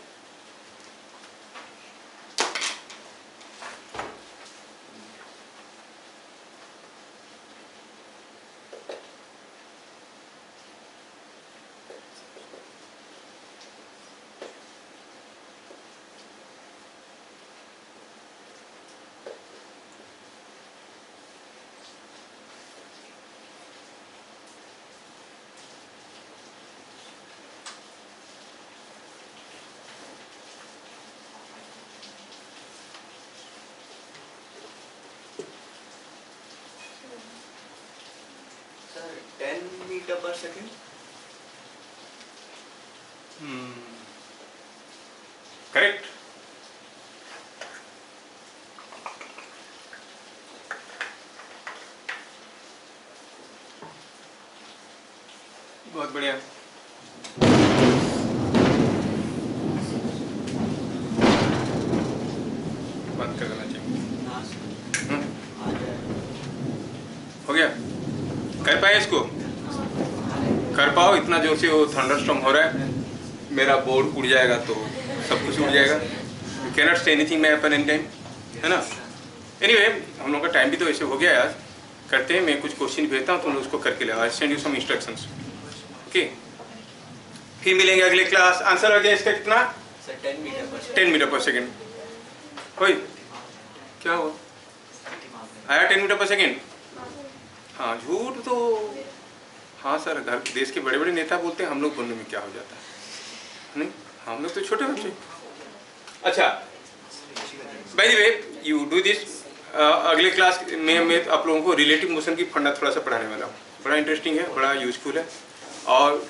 सर 10 मीटर पर सेकंड। करेक्ट। बहुत बढ़िया। बंद कर देना चाहिए। हाँ सर, हम्म, आ जाए। हो गया? कर पाए इसको? कर पाओ? इतना जोर से वो थंडरस्टॉर्म हो रहा है, मेरा बोर्ड उड़ जाएगा तो सब कुछ उड़ जाएगा। यू कैनॉट से एनीथिंग में हैपन एनी टाइम, है ना? एनीवे, हम लोग का टाइम भी तो ऐसे हो गया यार। करते हैं, मैं कुछ क्वेश्चन भेजता हूँ, तुम लोग उसको करके ले। I send you some instructions, okay? फिर मिलेंगे अगले क्लास। आंसर आ गया इसका कितना? सर 10 मीटर पर 10 मीटर पर सेकेंड। कोई क्या हुआ? आया 10 मीटर पर सेकेंड? हाँ, झूठ तो हाँ सर, घर देश के बड़े बड़े नेता बोलते हैं, हम लोग बोलने में क्या हो जाता है? नहीं, हम लोग तो छोटे बच्चे। अच्छा, by the way you do this. अगले क्लास में मैं आप लोगों को रिलेटिव मोशन की फंडा थोड़ा सा पढ़ाने वाला हूँ। बड़ा इंटरेस्टिंग है, बड़ा यूजफुल है, और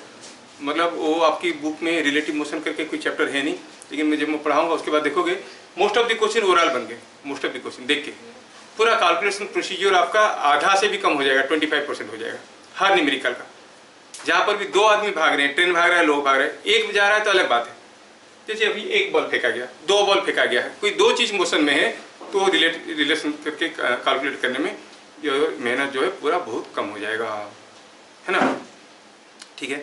मतलब वो आपकी बुक में रिलेटिव मोशन करके कोई चैप्टर है नहीं, लेकिन मैं जब मैं पढ़ाऊंगा उसके बाद देखोगे most of the question oral बन गए। मोस्ट ऑफ द क्वेश्चन देख के पूरा कैलकुलेशन प्रोसीजर आपका आधा से भी कम हो जाएगा, 25% हो जाएगा हर न्यूमेरिकल का। जहाँ पर भी दो आदमी भाग रहे हैं, ट्रेन भाग रहा है, लोग भाग रहे हैं, एक जा रहा है तो अलग बात है। जैसे अभी एक बॉल फेंका गया, दो बॉल फेंका गया है, कोई दो चीज़ मोशन में है, तो रिलेशन करके कैलकुलेट करने में जो मेहनत जो है पूरा बहुत कम हो जाएगा, है ना? ठीक है,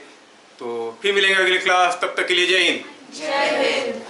तो फिर मिलेंगे अगले क्लास। तब तक के लिए जय हिंद। जय हिंद।